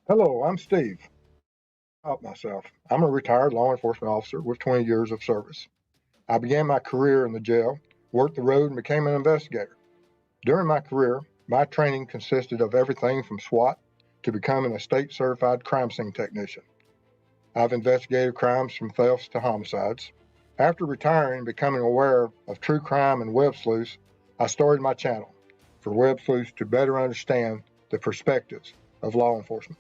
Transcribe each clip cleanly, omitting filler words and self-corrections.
Hello, I'm Steve. About myself. I'm a retired law enforcement officer with 20 years of service. I began my career in the jail, worked the road, and became an investigator. During my career, my training consisted of everything from SWAT to becoming a state certified crime scene technician. I've investigated crimes from thefts to homicides. After retiring and becoming aware of true crime and web sleuths, I started my channel for web sleuths to better understand the perspectives of law enforcement.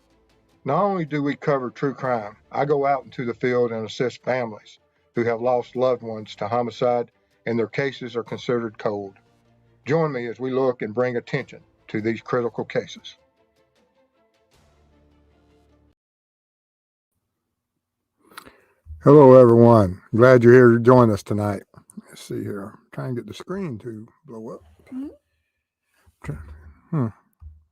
Not only do we cover true crime, I go out into the field and assist families who have lost loved ones to homicide and their cases are considered cold. Join me as we look and bring attention to these critical cases. Hello, everyone. Glad you're here to join us tonight. Let's see here. Try and get the screen to blow up.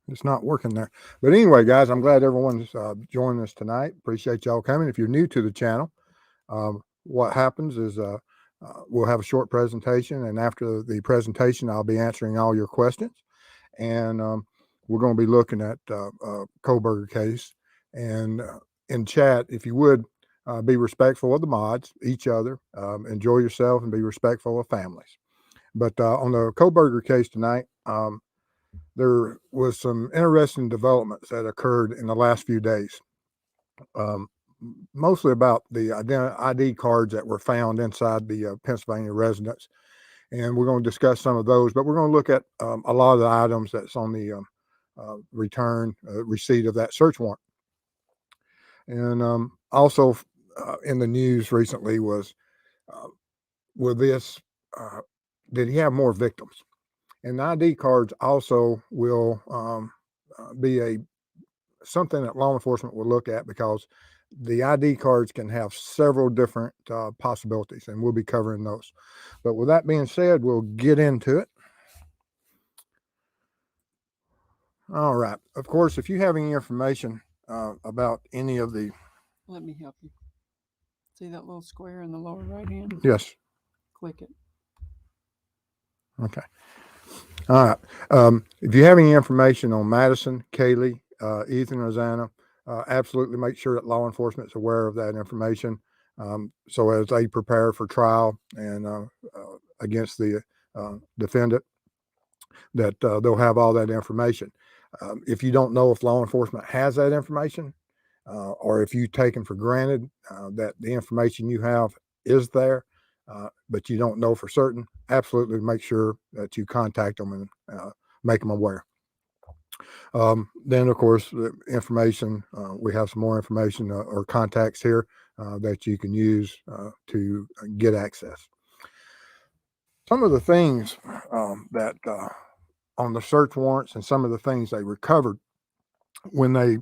It's not working there. But anyway, guys, I'm glad everyone's joining us tonight. Appreciate y'all coming. If you're new to the channel, what happens is we'll have a short presentation, and after the presentation, I'll be answering all your questions. And we're going to be looking at Kohberger case. And in chat, if you would be respectful of the mods, each other, enjoy yourself, and be respectful of families. But on the Kohberger case tonight, there was some interesting developments that occurred in the last few days. Mostly about the ID cards that were found inside the Pennsylvania residence. And we're going to discuss some of those, but we're going to look at a lot of the items that's on the receipt of that search warrant. And also in the news recently was, with this, did he have more victims? And the ID cards also will be something that law enforcement will look at, because the ID cards can have several different possibilities, and we'll be covering those. But with that being said, we'll get into it. All right. Of course, if you have any information about any of the... Let me help you. See that little square in the lower right hand? Yes. Click it. Okay. All right. If you have any information on Madison, Kaylee, Ethan, Rosanna, absolutely make sure that law enforcement is aware of that information, so as they prepare for trial and against the defendant, that they'll have all that information. If you don't know if law enforcement has that information, or if you've taken for granted that the information you have is there, but you don't know for certain, absolutely make sure that you contact them and make them aware. Then, of course, the information, we have some more information or contacts here that you can use to get access. Some of the things that on the search warrants and some of the things they recovered when they,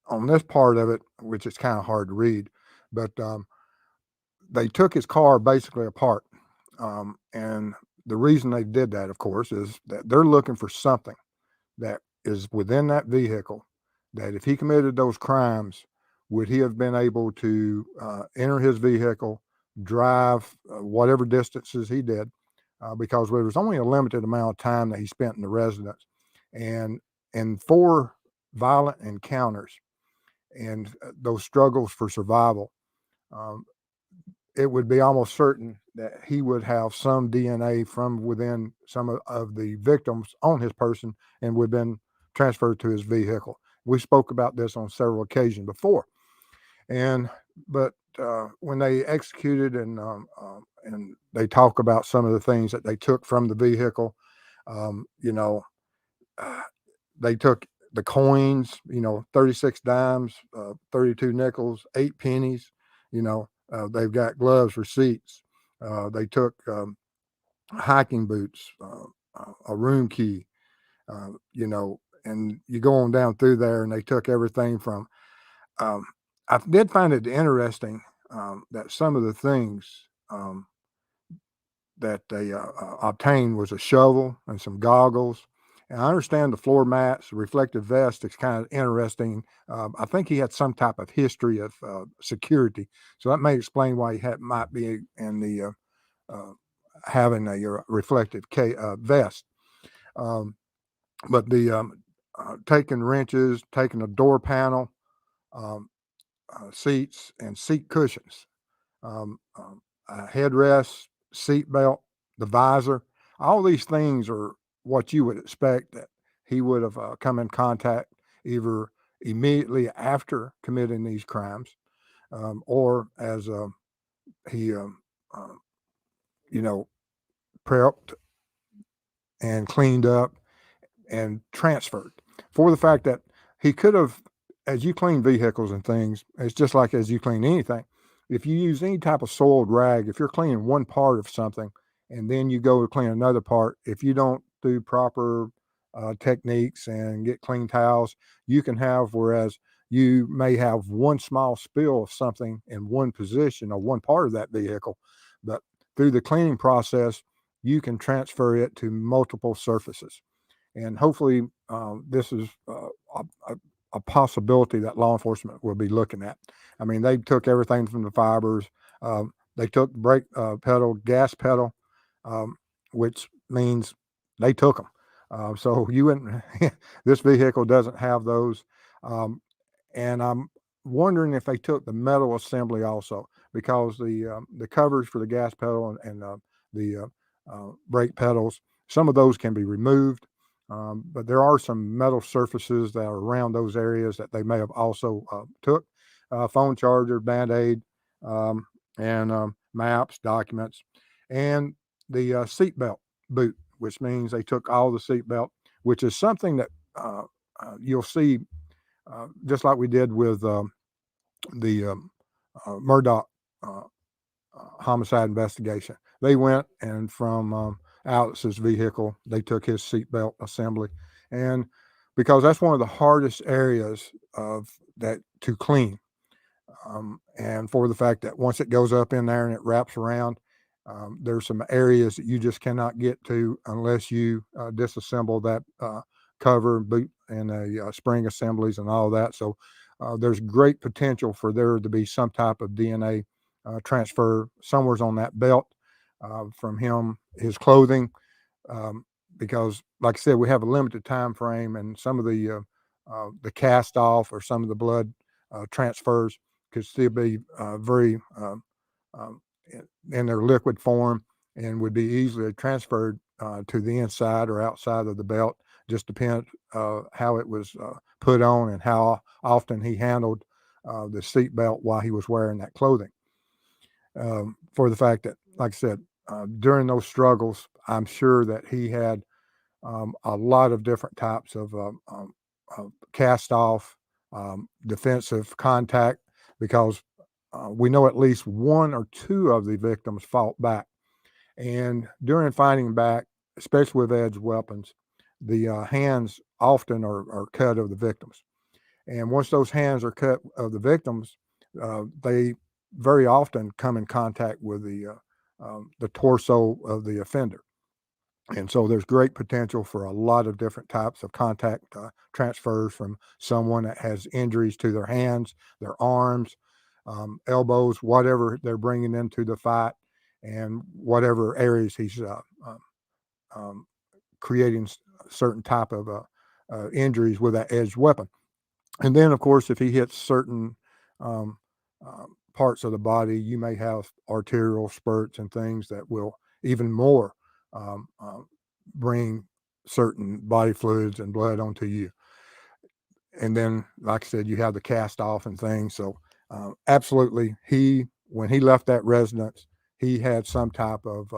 on this part of it, which is kind of hard to read, but they took his car basically apart. And the reason they did that, of course, is that they're looking for something that is within that vehicle, that if he committed those crimes, would he have been able to enter his vehicle, drive whatever distances he did, because there was only a limited amount of time that he spent in the residence. And in 4 violent encounters and those struggles for survival, it would be almost certain that he would have some DNA from within some of the victims on his person and would have been transferred to his vehicle. We spoke about this on several occasions before. But when they executed and they talk about some of the things that they took from the vehicle, they took the coins, 36 dimes, 32 nickels, 8 pennies, they've got gloves, receipts. They took hiking boots, a room key, and you go on down through there, and they took everything from. I did find it interesting that some of the things that they obtained was a shovel and some goggles. And I understand the floor mats, the reflective vest is kind of interesting. I think he had some type of history of security, so that may explain why he might be in the having a reflective vest. But taking wrenches, taking a door panel, um, seats, and seat cushions, a headrest, seat belt, the visor. All these things are what you would expect that he would have come in contact either immediately after committing these crimes, or as he, um, you know, prepped and cleaned up and transferred. For the fact that he could have, as you clean vehicles and things, it's just like as you clean anything. If you use any type of soiled rag, if you're cleaning one part of something and then you go to clean another part, if you don't do proper techniques and get clean towels, you can have, whereas you may have one small spill of something in one position or one part of that vehicle, but through the cleaning process, you can transfer it to multiple surfaces. And hopefully, this is a possibility that law enforcement will be looking at. I mean, they took everything from the fibers. They took brake pedal, gas pedal, um, which means they took them. So you wouldn't. This vehicle doesn't have those, um, and I'm wondering if they took the metal assembly also, because the covers for the gas pedal and the brake pedals, some of those can be removed. But there are some metal surfaces that are around those areas that they may have also took. Phone charger, Band-Aid, um, and maps, documents, and the seatbelt boot, which means they took all the seatbelt, which is something that you'll see, just like we did with the Murdoch uh, homicide investigation. They went and from Alex's vehicle, they took his seatbelt assembly, and because that's one of the hardest areas of that to clean, and for the fact that once it goes up in there and it wraps around, there's some areas that you just cannot get to unless you disassemble that cover, boot, and spring assemblies and all that. So there's great potential for there to be some type of DNA transfer somewhere's on that belt from him, his clothing, because, like I said, we have a limited time frame, and some of the cast off or some of the blood transfers could still be very um, in their liquid form and would be easily transferred to the inside or outside of the belt. Just depends how it was put on and how often he handled the seat belt while he was wearing that clothing. For the fact that, like I said, during those struggles, I'm sure that he had a lot of different types of cast off, defensive contact, because we know at least one or two of the victims fought back. And during fighting back, especially with edged weapons, the hands often are cut of the victims. And once those hands are cut of the victims, they very often come in contact with the torso of the offender. And so there's great potential for a lot of different types of contact transfers from someone that has injuries to their hands, their arms, elbows, whatever they're bringing into the fight, and whatever areas he's um, creating certain type of injuries with that edged weapon. And then, of course, if he hits certain um, parts of the body, you may have arterial spurts and things that will even more um, bring certain body fluids and blood onto you. And then, like I said, you have the cast off and things. So, absolutely, when he left that residence, he had some type of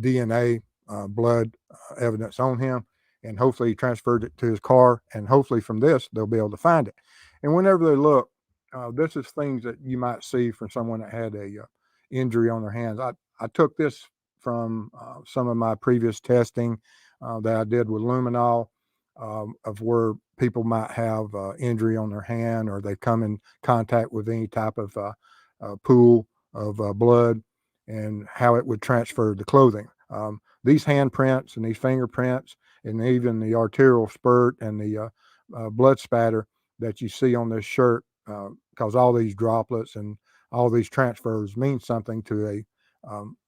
DNA, blood evidence on him, and hopefully he transferred it to his car. And hopefully, from this, they'll be able to find it. And whenever they look, this is things that you might see from someone that had a injury on their hands. I took this from some of my previous testing that I did with luminol, of where people might have injury on their hand, or they come in contact with any type of pool of blood, and how it would transfer the clothing. These handprints and these fingerprints, and even the arterial spurt and the blood spatter that you see on this shirt, because all these droplets and all these transfers mean something to a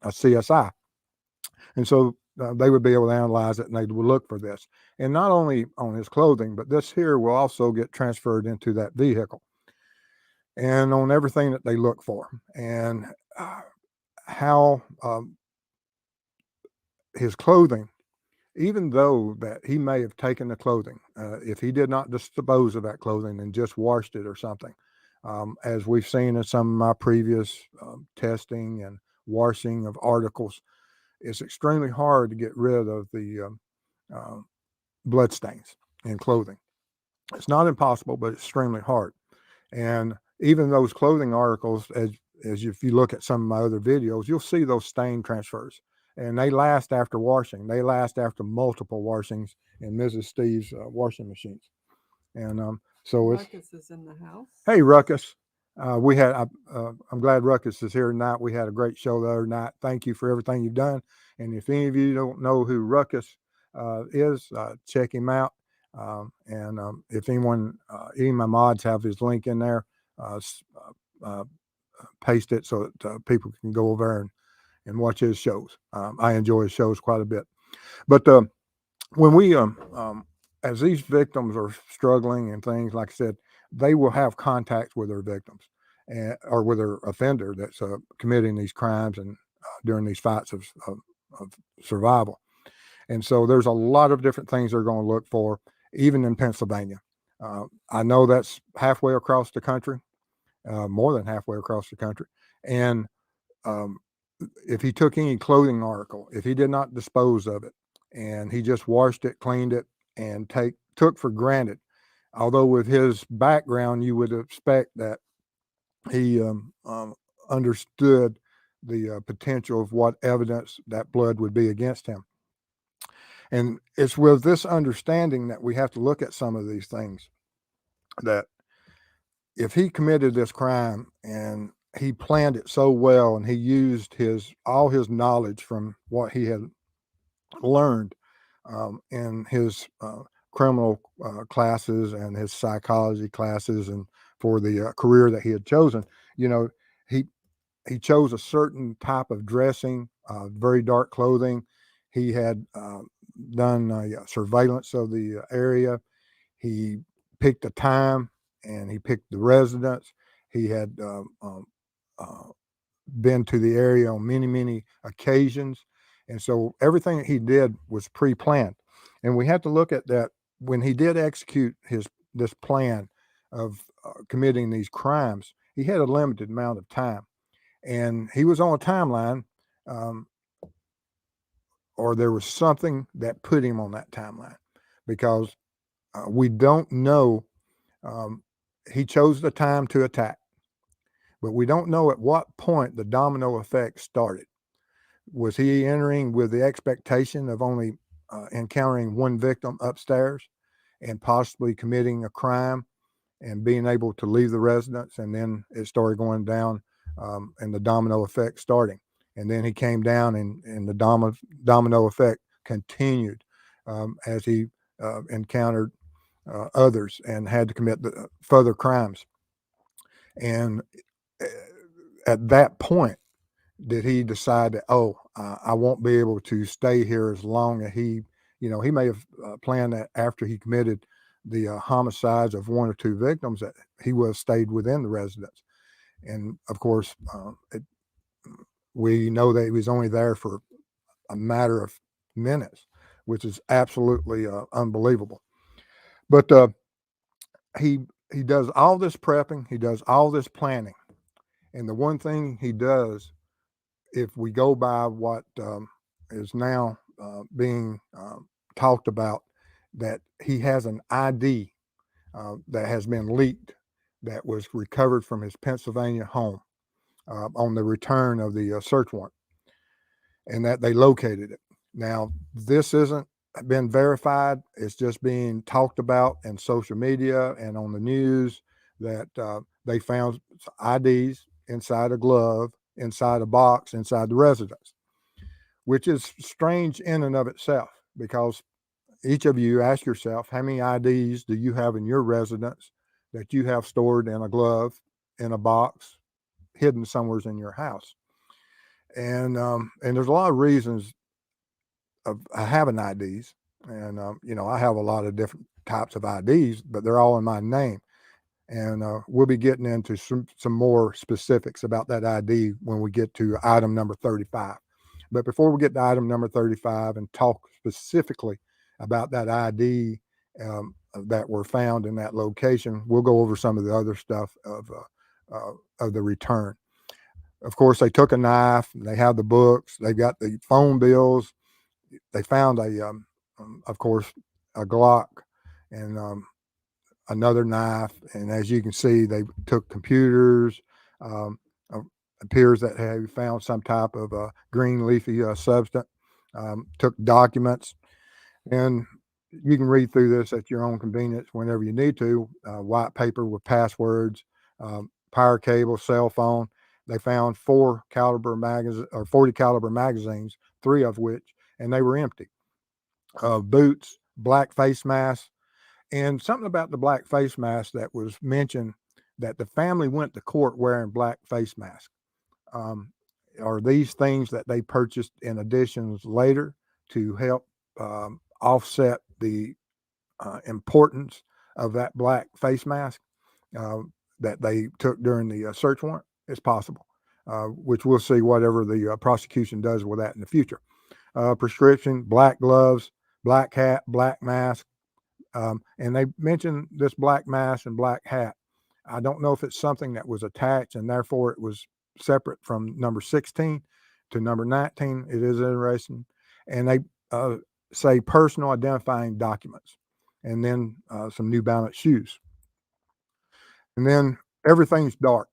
CSI. And so they would be able to analyze it, and they would look for this. And not only on his clothing, but this here will also get transferred into that vehicle and on everything that they look for, and how his clothing, even though that he may have taken the clothing, if he did not dispose of that clothing and just washed it or something, as we've seen in some of my previous testing and washing of articles, it's extremely hard to get rid of the uh, blood stains in clothing. It's not impossible, but it's extremely hard. And even those clothing articles, as if you look at some of my other videos, you'll see those stain transfers, and they last after washing. They last after multiple washings in Mrs. Steve's washing machines. And so it's, Ruckus is in the house. hey, Ruckus. I'm glad Ruckus is here tonight. We had a great show the other night. Thank you for everything you've done. And if any of you don't know who Ruckus is, check him out. If anyone, any of my mods have his link in there, paste it so that people can go over there and watch his shows. I enjoy his shows quite a bit. But when we, as these victims are struggling and things, like I said, they will have contact with their victims or with their offender that's committing these crimes and during these fights of survival. And so there's a lot of different things they're going to look for, even in Pennsylvania. I know that's halfway across the country, more than halfway across the country. And if he took any clothing article, if he did not dispose of it, and he just washed it, cleaned it, and took for granted, although with his background, you would expect that he understood the potential of what evidence that blood would be against him. And it's with this understanding that we have to look at some of these things, that if he committed this crime and he planned it so well and he used all his knowledge from what he had learned in his criminal classes and his psychology classes and for the career that he had chosen, he chose a certain type of dressing, very dark clothing. He had done surveillance of the area. He picked a time and he picked the residence. He had been to the area on many, many occasions. And so everything that he did was pre-planned. And we have to look at that when he did execute this plan of committing these crimes. He had a limited amount of time, and he was on a timeline, or there was something that put him on that timeline, because we don't know. He chose the time to attack, but we don't know at what point the domino effect started. Was he entering with the expectation of only encountering one victim upstairs and possibly committing a crime and being able to leave the residence? And then it started going down, and the domino effect starting. And then he came down, and the domino effect continued as he encountered others and had to commit further crimes. And at that point, did he decide that, I won't be able to stay here as long as he may have planned that after he committed the homicides of one or two victims that he would have stayed within the residence. And of course, we know that he was only there for a matter of minutes, which is absolutely unbelievable. But he does all this prepping, he does all this planning, and the one thing he does, if we go by what is now being talked about, that he has an ID that has been leaked, that was recovered from his Pennsylvania home on the return of the search warrant, and that they located it. Now, this isn't been verified. It's just being talked about in social media and on the news, that they found IDs inside a glove, inside a box, inside the residence, which is strange in and of itself, because each of you ask yourself, how many IDs do you have in your residence that you have stored in a glove, in a box, hidden somewhere in your house? And there's a lot of reasons I have an IDs, and I have a lot of different types of IDs, but they're all in my name. And we'll be getting into some more specifics about that ID when we get to item number 35. But before we get to item number 35 and talk specifically about that ID that were found in that location, we'll go over some of the other stuff of the return. Of course, they took a knife. They have the books. They got the phone bills. They found of course, a Glock and another knife. And as you can see, they took computers. Um, appears that they found some type of green leafy substance. Took documents, and you can read through this at your own convenience whenever you need to. White paper with passwords, power cable, cell phone. They found 40 caliber magazines, 3 of which, and they were empty. Boots, black face mask, and something about the black face mask that was mentioned, that the family went to court wearing black face masks. Are these things that they purchased in additions later to help offset the importance of that black face mask that they took during the search warrant? It's possible, which we'll see whatever the prosecution does with that in the future. Prescription, black gloves, black hat, black mask. And they mentioned this black mask and black hat. I don't know if it's something that was attached and therefore it was separate from number 16 to number 19. It is interesting. And they say personal identifying documents, and then some New Balance shoes. And then everything's dark.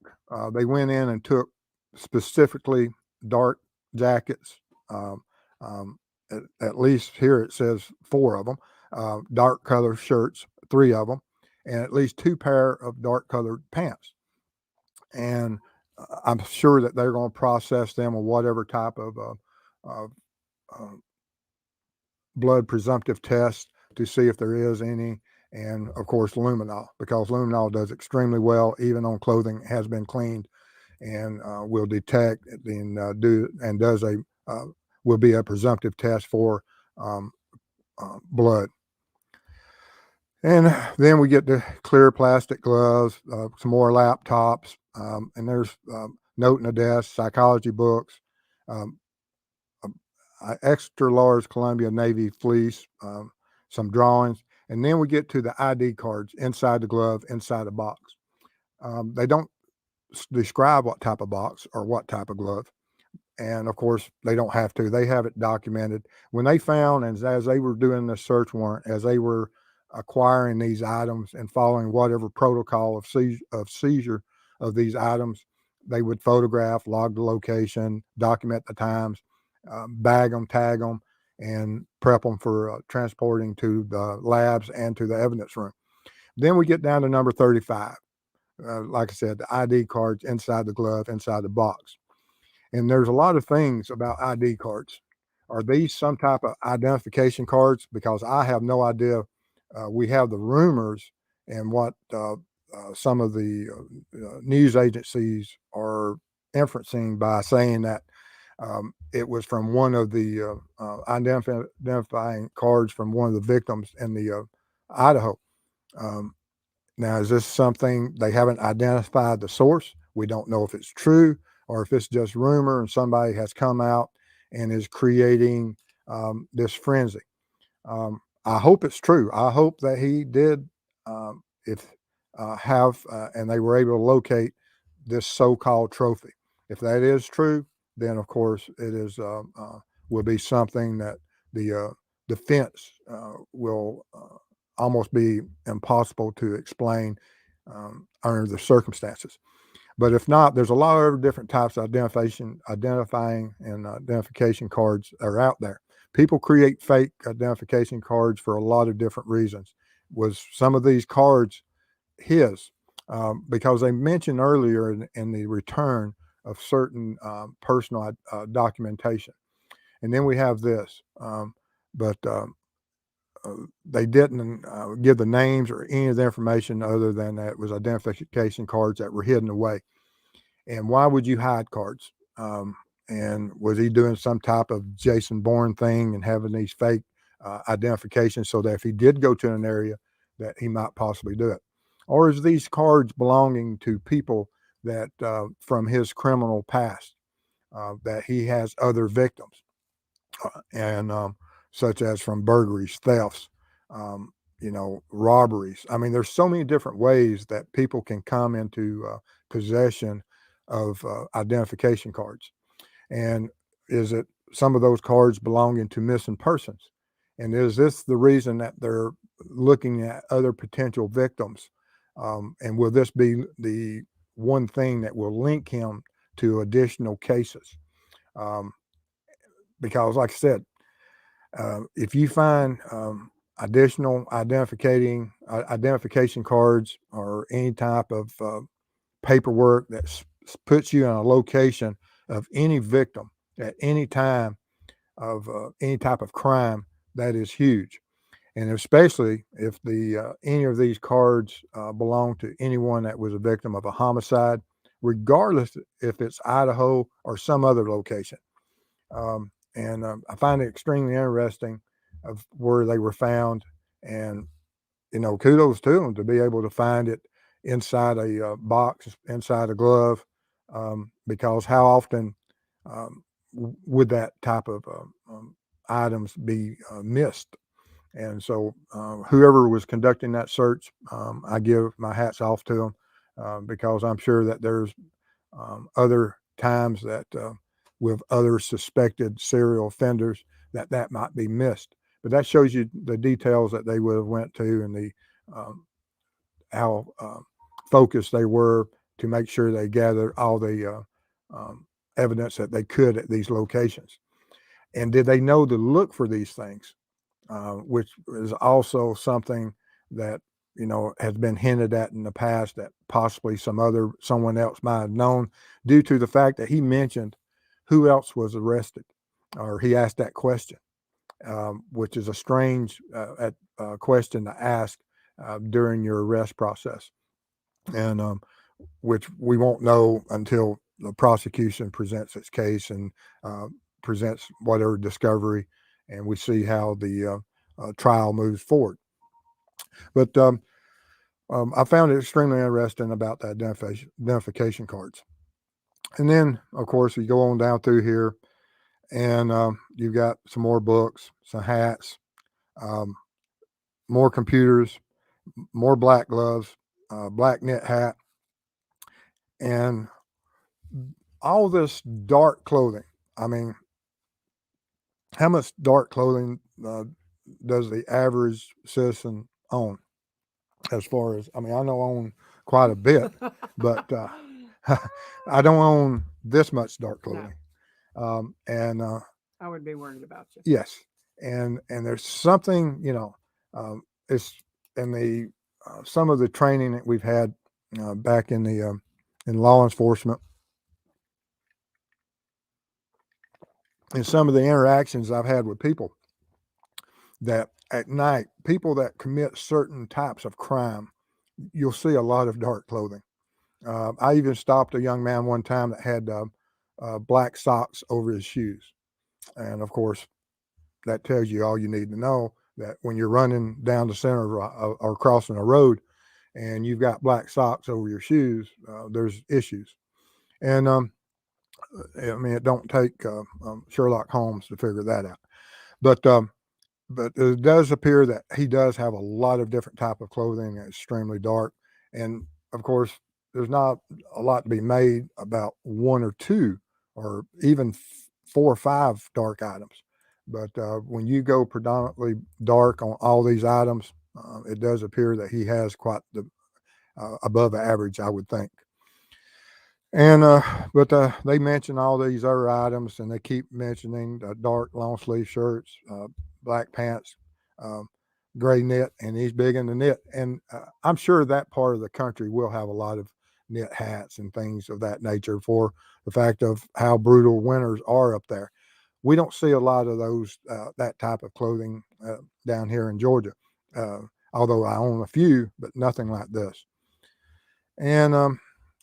They went in and took specifically dark jackets. At least here it says 4 of them. Dark color shirts, 3 of them, and at least 2 pair of dark colored pants. And I'm sure that they're going to process them with whatever type of blood presumptive test to see if there is any. And of course, luminol, because luminol does extremely well, even on clothing has been cleaned, and will detect and will be a presumptive test for blood. And then we get the clear plastic gloves, some more laptops, and there's note in the desk, psychology books, extra large Columbia Navy fleece, some drawings, and then we get to the ID cards inside the glove, inside the box. They don't describe what type of box or what type of glove. And of course, they don't have to. They have it documented. When they found, and as they were doing the search warrant, as they were acquiring these items and following whatever protocol of seizure of these items, they would photograph, log the location, document the times, bag them, tag them, and prep them for transporting to the labs and to the evidence room. Then we get down to number 35. Like I said, the ID cards inside the glove, inside the box. And there's a lot of things about ID cards. Are these some type of identification cards? Because I have no idea. We have the rumors and what some of the news agencies are inferencing by saying that it was from one of the identifying cards from one of the victims in the Idaho. Now, is this something they haven't identified the source? We don't know if it's true or if it's just rumor and somebody has come out and is creating this frenzy. I hope it's true. I hope that he did and they were able to locate this so-called trophy. If that is true, then of course it is will be something that the defense will almost be impossible to explain under the circumstances. But if not, there's a lot of different types of identifying and identification cards that are out there. People create fake identification cards for a lot of different reasons. Was some of these cards his? Because they mentioned earlier in the return of certain personal documentation. And then we have this, but they didn't give the names or any of the information other than that it was identification cards that were hidden away. And why would you hide cards? And was he doing some type of Jason Bourne thing and having these fake identifications so that if he did go to an area that he might possibly do it? Or is these cards belonging to people that from his criminal past, that he has other victims, and such as from burglaries, thefts, robberies. I mean, there's so many different ways that people can come into possession of identification cards. And is it some of those cards belonging to missing persons? And is this the reason that they're looking at other potential victims? And will this be the one thing that will link him to additional cases? Because, like I said, if you find additional identification cards or any type of paperwork that puts you in a location of any victim at any time of any type of crime, that is huge. And especially if the any of these cards belong to anyone that was a victim of a homicide, regardless if it's Idaho or some other location. And I find it extremely interesting of where they were found, and kudos to them to be able to find it inside a box, inside a glove, because how often would that type of items be missed? And so, whoever was conducting that search, I give my hats off to them, because I'm sure that there's other times that with other suspected serial offenders that might be missed. But that shows you the details that they would have went to, and the how focused they were to make sure they gathered all the evidence that they could at these locations. And did they know to look for these things, which is also something that has been hinted at in the past that possibly someone else might have known, due to the fact that he mentioned who else was arrested, or he asked that question, which is a strange question to ask during your arrest process, and which we won't know until the prosecution presents its case and presents whatever discovery, and we see how the trial moves forward. But I found it extremely interesting about the identification cards. And then, of course, you go on down through here, and you've got some more books, some hats, more computers, more black gloves, black knit hat, and all this dark clothing. I mean, how much dark clothing does the average citizen own? As far as, I mean, I know I own quite a bit, but I don't own this much dark clothing. And I would be worried about you. yes, and there's something, it's in the some of the training that we've had back in the in law enforcement, and some of the interactions I've had with people, that at night, people that commit certain types of crime, you'll see a lot of dark clothing. I even stopped a young man one time that had black socks over his shoes. And of course, that tells you all you need to know, that when you're running down the center or crossing a road and you've got black socks over your shoes, there's issues. And I mean, it don't take Sherlock Holmes to figure that out. But it does appear that he does have a lot of different type of clothing that's extremely dark. And of course, there's not a lot to be made about one or two, or even 4 or 5 dark items. But when you go predominantly dark on all these items, it does appear that he has quite the above average, I would think. And but they mention all these other items, and they keep mentioning dark long sleeve shirts, black pants, um, gray knit, and he's big into knit. And I'm sure that part of the country will have a lot of knit hats and things of that nature, for the fact of how brutal winters are up there. We don't see a lot of those that type of clothing down here in Georgia, although I own a few, but nothing like this. And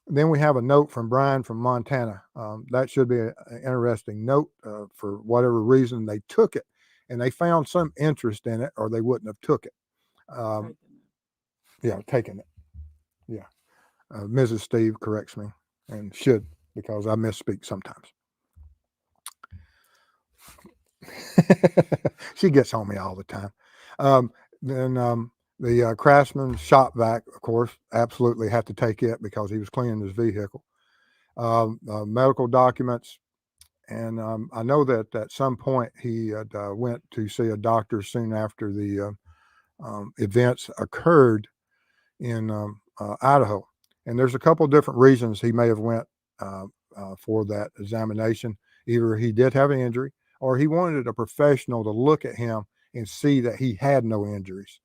Then we have a note from Brian from Montana. That should be an interesting note. For whatever reason, they took it, and they found some interest in it, or they wouldn't have took it. Yeah, taken it. Yeah. Mrs. Steve corrects me, and should, because I misspeak sometimes. She gets on me all the time. Then the Craftsman shop vac, of course, absolutely have to take it because he was cleaning his vehicle. Medical documents, and I know that at some point he had, went to see a doctor soon after the events occurred in Idaho, and there's a couple different reasons he may have went for that examination. Either he did have an injury, or he wanted a professional to look at him and see that he had no injuries,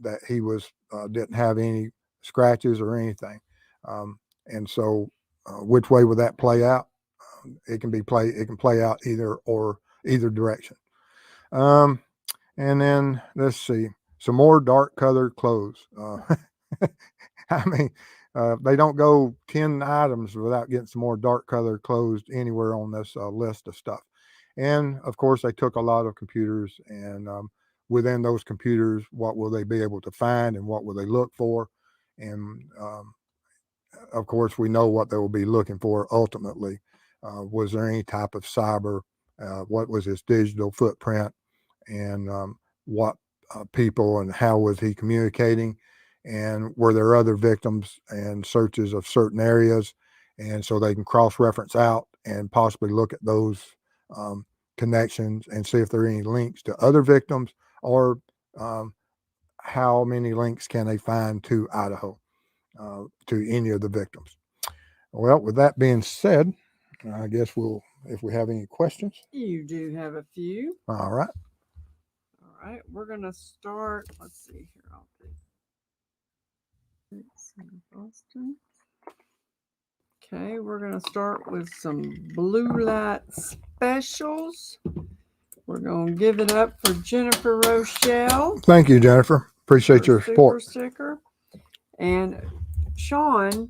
that he was didn't have any scratches or anything. And so, which way would that play out? It can play out either direction. And then let's see, some more dark colored clothes. I mean, they don't go 10 items without getting some more dark colored clothes anywhere on this list of stuff. And of course, they took a lot of computers, and within those computers, what will they be able to find, and what will they look for? And of course, we know what they will be looking for ultimately. Was there any type of cyber? What was his digital footprint? And what people, and how was he communicating? And were there other victims and searches of certain areas? And so they can cross-reference out and possibly look at those connections and see if there are any links to other victims, or how many links can they find to Idaho, to any of the victims. Well, with that being said, I guess if we have any questions. You do have a few. All right. All right, we're going to start. Let's see here. I'll do Boston. Okay, we're going to start with some blue light specials. We're going to give it up for Jennifer Rochelle. Thank you, Jennifer. Appreciate your support. Sticker. And Sean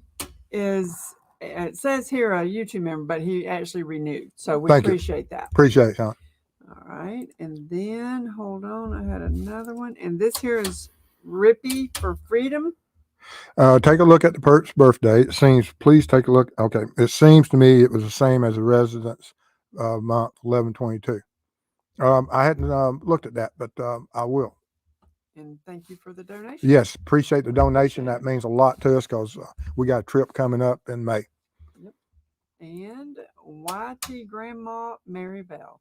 is, it says here, a YouTube member, but he actually renewed. So we appreciate that. Appreciate it, Sean. All right. And then, hold on, I had another one. And this here is Rippy for Freedom. Take a look at the Perk's birthday. Please take a look. Okay. It seems to me it was the same as the residence month 11/22. I hadn't looked at that, but I will. And thank you for the donation. Yes. Appreciate the donation. That means a lot to us, because we got a trip coming up in May. Yep. And YT Grandma Mary Bell.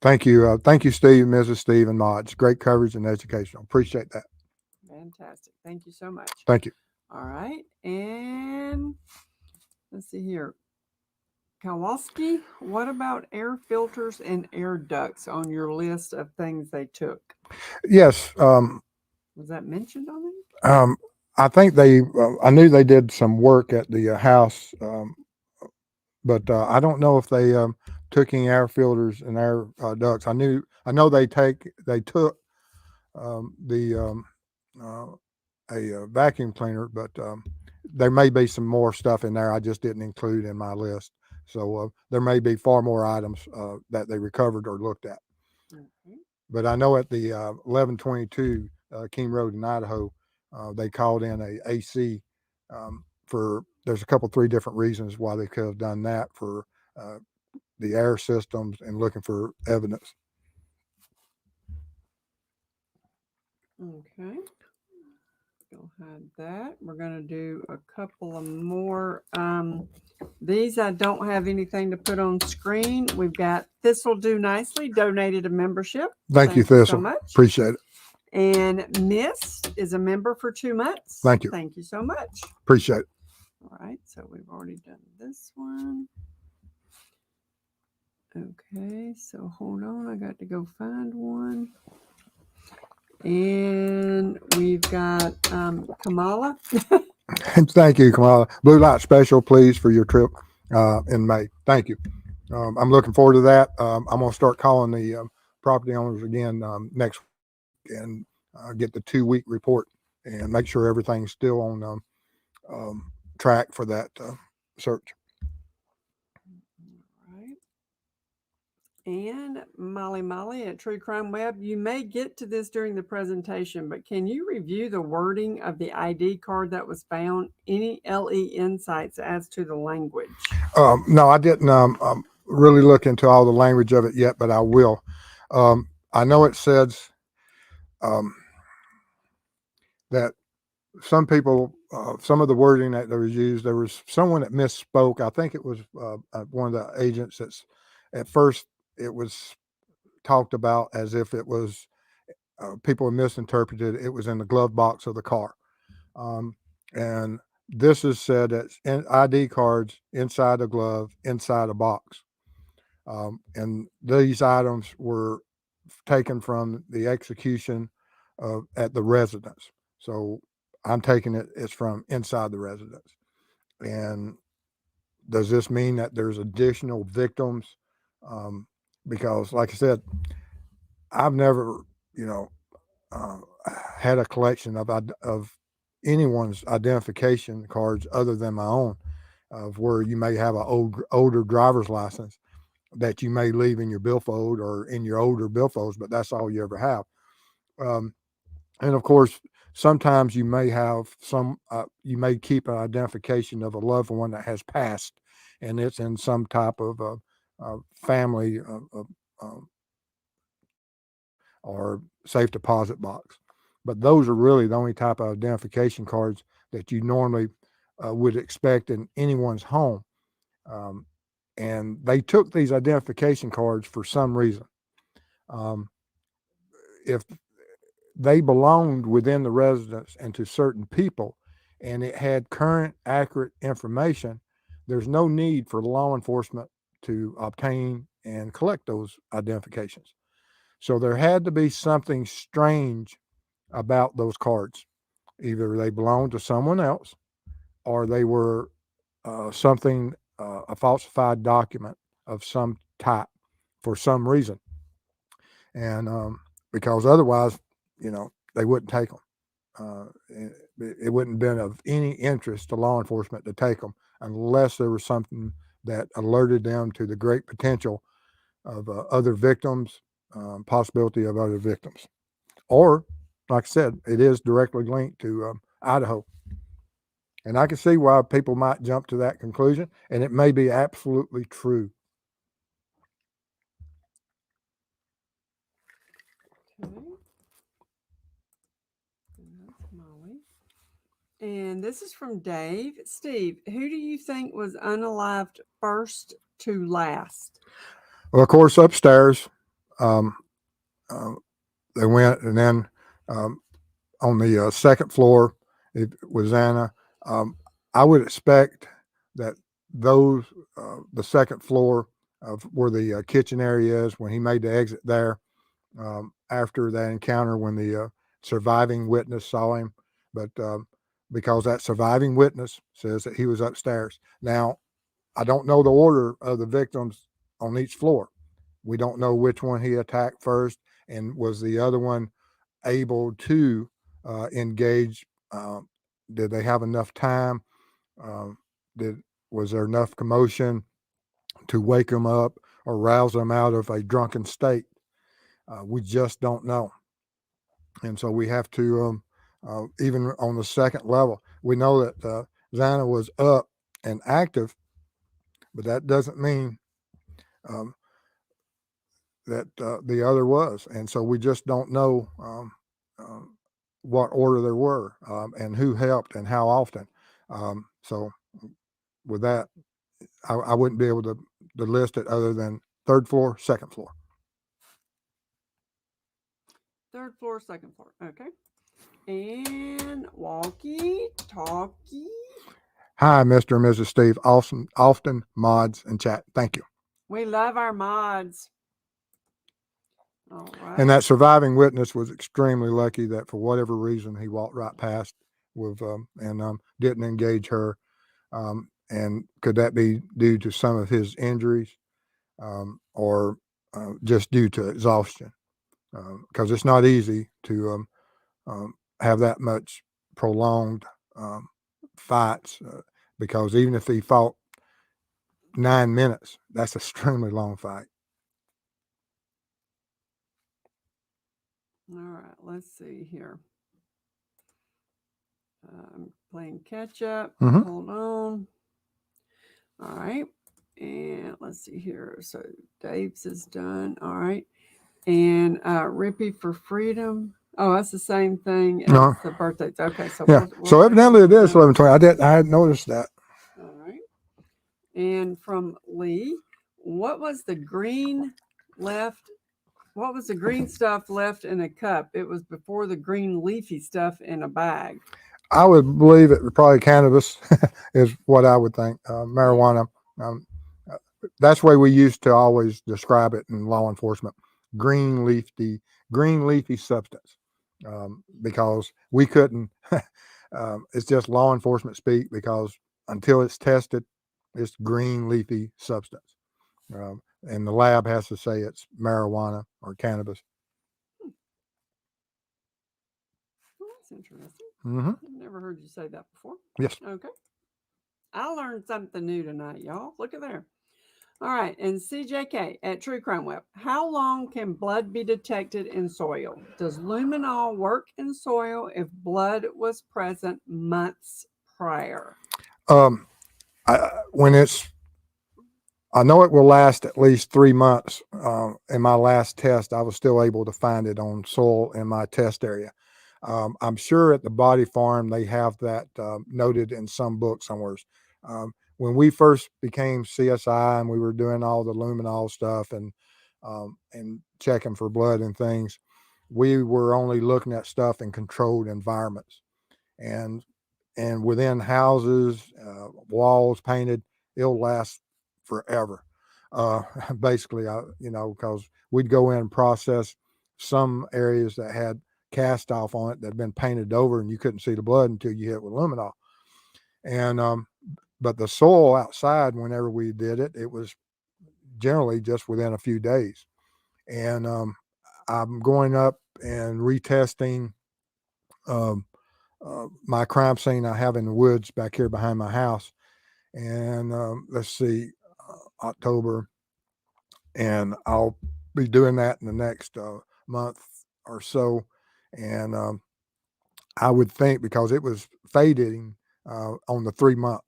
Thank you. Thank you, Steve, Mrs. Steve, and Mods. Great coverage and educational. Appreciate that. Fantastic. Thank you so much. Thank you. All right. And let's see here. Kowalski, what about air filters and air ducts on your list of things they took? Yes. Was that mentioned on it? I think I knew they did some work at the house, but I don't know if they took any air filters and air ducts. I know they took a vacuum cleaner, but there may be some more stuff in there I just didn't include in my list. So there may be far more items that they recovered or looked at. Okay. But I know at the 11/22 King Road in Idaho, they called in a AC there's a couple, 3 different reasons why they could have done that, for the air systems and looking for evidence. Okay. Go ahead that. We're going to do a couple of more. These I don't have anything to put on screen. We've got This'll Do Nicely donated a membership. Thank you, This'll. So much. Appreciate it. And Miss is a member for 2 months. Thank you. Thank you so much. Appreciate it. All right. So we've already done this one. Okay. So hold on. I got to go find one. And we've got Kamala. Thank you, Kamala. Blue light special, please, for your trip in May. Thank you. I'm looking forward to that. I'm going to start calling the property owners again next week and get the 2-week report and make sure everything's still on track for that search. Right. And Molly at True Crime Web, you may get to this during the presentation, but can you review the wording of the ID card that was found? Any LE insights as to the language? No, I didn't really look into all the language of it yet, but I will. I know it says that some people, some of the wording that was used, there was someone that misspoke. I think it was one of the agents that's at first it was talked about as if it was people misinterpreted it was in the glove box of the car. And this is said that ID cards inside a glove, inside a box. And these items were taken from the execution at the residence. So I'm taking it's from inside the residence. And does this mean that there's additional victims? Because, like I said, I've never, had a collection of anyone's identification cards other than my own, of where you may have an older driver's license that you may leave in your billfold or in your older billfolds, but that's all you ever have. And of course, sometimes you may have you may keep an identification of a loved one that has passed, and it's in some type of family or safe deposit box. But those are really the only type of identification cards that you normally would expect in anyone's home. And they took these identification cards for some reason. If they belonged within the residence and to certain people, and it had current, accurate information, there's no need for law enforcement to obtain and collect those identifications. So there had to be something strange about those cards. Either they belonged to someone else, or they were something, a falsified document of some type for some reason. And because otherwise, they wouldn't take them. It wouldn't have been of any interest to law enforcement to take them unless there was something that alerted them to the great potential of other victims, possibility of other victims. Or, like I said, it is directly linked to Idaho. And I can see why people might jump to that conclusion, and it may be absolutely true. Okay. And that's Molly. And this is from Dave. Steve, who do you think was unalived first to last? Well, of course, upstairs, um, they went, and then on the second floor, it was Anna. I would expect that those, the second floor of where the kitchen area is, when he made the exit there, after that encounter when the surviving witness saw him, but because that surviving witness says that he was upstairs. Now, I don't know the order of the victims on each floor. We don't know which one he attacked first, and was the other one able to engage? Did they have enough time? Um, was there enough commotion to wake them up or rouse them out of a drunken state? We just don't know, and so we have to even on the second level, we know that Xana was up and active, but that doesn't mean um, that the other was, and so we just don't know what order there were and who helped and how often. So with that, I wouldn't be able to list it other than third floor, second floor. Third floor, second floor. Okay. And walkie talkie. Hi, Mr. and Mrs. Steve. Often mods and chat. Thank you. We love our mods. All right. And that surviving witness was extremely lucky that for whatever reason he walked right past with and didn't engage her. And could that be due to some of his injuries or just due to exhaustion? Because it's not easy to have that much prolonged fights because even if he fought 9 minutes, that's extremely long fight. All right, let's see here. I'm playing catch up. Mhm. Hold on. All right. And let's see here. So Dave's is done. All right. And Rippy for Freedom. Oh, that's the same thing as No. the birthdays. Okay. So Yeah. we'll So take evidently it those is down. 11:20. I had noticed that. All right. And from Lee, what was the green left? What was the green stuff left in a cup? It was before the green leafy stuff in a bag. I would believe it was probably cannabis is what I would think. Marijuana. Um, that's the way we used to always describe it in law enforcement. Green leafy substance, because we couldn't. It's just law enforcement speak, because until it's tested, it's green leafy substance, and the lab has to say it's marijuana or cannabis. Well, that's interesting. Mm-hmm. I've never heard you say that before. Yes. Okay. I learned something new tonight, y'all. Look at there. All right. And CJK at True Crime Web. How long can blood be detected in soil? Does luminol work in soil if blood was present months prior? When I know it will last at least 3 months. In my last test, I was still able to find it on soil in my test area. I'm sure at the body farm they have that noted in some book somewhere. When we first became CSI and we were doing all the luminol stuff and checking for blood and things, we were only looking at stuff in controlled environments, and within houses, walls painted, it'll last forever. Basically, because we'd go in and process some areas that had cast off on it that had been painted over, and you couldn't see the blood until you hit it with luminol. And but the soil outside, whenever we did it, it was generally just within a few days. And I'm going up and retesting my crime scene I have in the woods back here behind my house. And let's see, October, and I'll be doing that in the next month or so. And I would think, because it was fading on the 3 month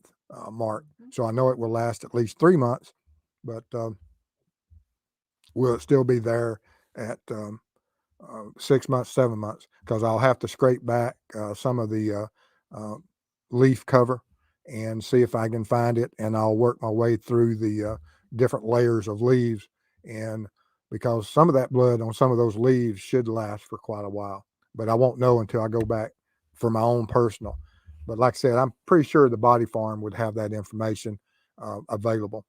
mark, so I know it will last at least 3 months, but will it still be there at 6 months, 7 months? Because I'll have to scrape back some of the leaf cover and see if I can find it, and I'll work my way through the different layers of leaves, and because some of that blood on some of those leaves should last for quite a while, but I won't know until I go back for my own personal. But like I said, I'm pretty sure the body farm would have that information available.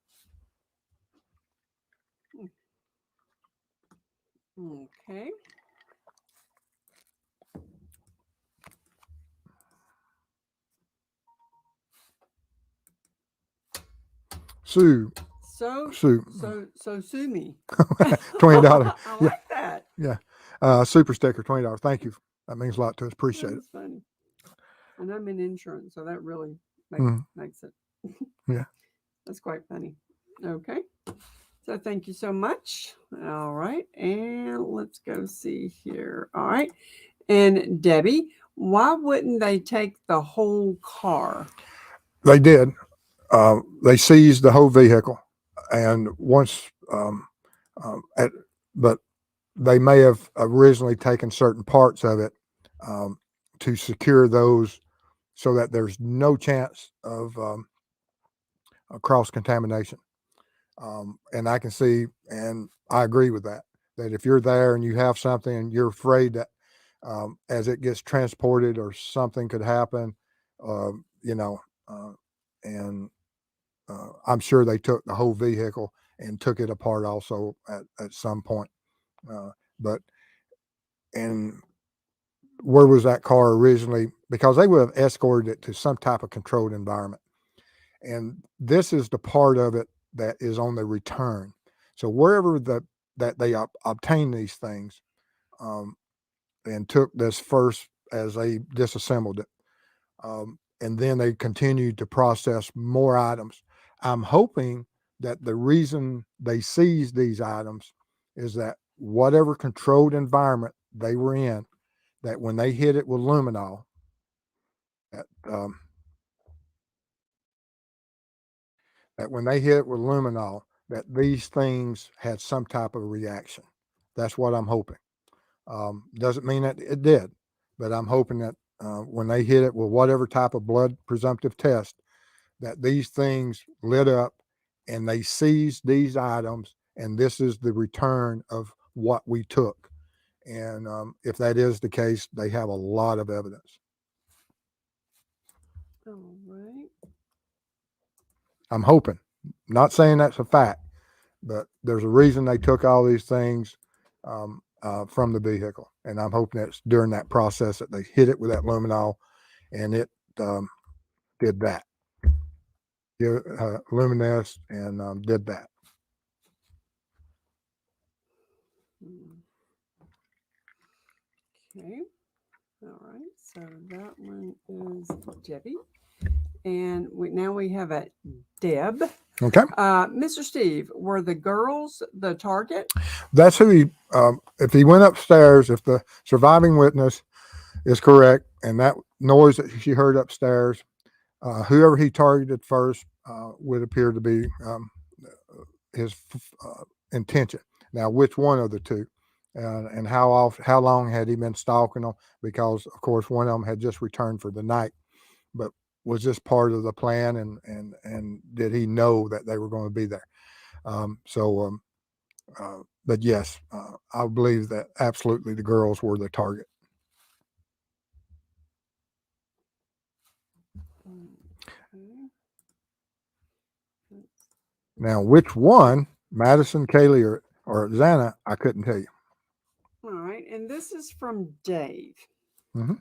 Okay. Sue, So sue me. $20. I Yeah, like that. yeah. Super sticker, $20. Thank you. That means a lot to us. Appreciate it. That's funny. And I'm in insurance, so that really makes it. Yeah. That's quite funny. Okay. So thank you so much. All right. And let's go see here. All right. And Debbie, why wouldn't they take the whole car? They did. They seized the whole vehicle, and once, but they may have originally taken certain parts of it to secure those, so that there's no chance of cross contamination. And I can see, and I agree with that. That if you're there and you have something and you're afraid that as it gets transported or something could happen, uh, you know, and I'm sure they took the whole vehicle and took it apart also at some point. But and where was that car originally? Because they would have escorted it to some type of controlled environment. And this is the part of it that is on the return. So wherever that they obtained these things, and took this first as they disassembled it, and then they continued to process more items. I'm hoping that the reason they seized these items is that whatever controlled environment they were in, that when they hit it with luminol, that that when they hit it with luminol, that these things had some type of reaction. That's what I'm hoping. Doesn't mean that it did, but I'm hoping that when they hit it with whatever type of blood presumptive test, that these things lit up and they seized these items, and this is the return of what we took. And if that is the case, they have a lot of evidence. All right. I'm hoping, not saying that's a fact, but there's a reason they took all these things from the vehicle. And I'm hoping that's during that process that they hit it with that luminol and it did that. Luminesced and did that. Okay. All right. So that one is Debbie. And now we have a Deb. Okay. Mr. Steve, were the girls the target? That's who he, if he went upstairs, if the surviving witness is correct, and that noise that she heard upstairs, whoever he targeted first would appear to be his intention. Now, which one of the two? And how long had he been stalking them? Because, of course, one of them had just returned for the night. But was this part of the plan, and did he know that they were going to be there? But yes, I believe that absolutely the girls were the target. Now, which one, Madison, Kaylee, or Xana, I couldn't tell you. All right, and this is from Dave. Mm-hmm.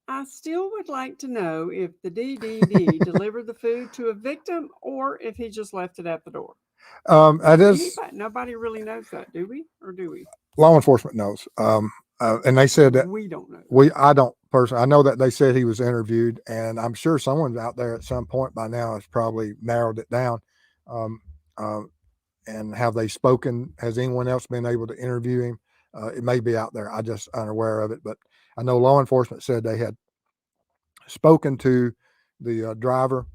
I still would like to know if the DDD delivered the food to a victim or if he just left it at the door. Nobody really knows that, do we? Or do we? Law enforcement knows. And they said that we don't know. I don't personally. I know that they said he was interviewed, and I'm sure someone out there at some point by now has probably narrowed it down. And have they spoken? Has anyone else been able to interview him? It may be out there. I just unaware of it, but I know law enforcement said they had spoken to the driver,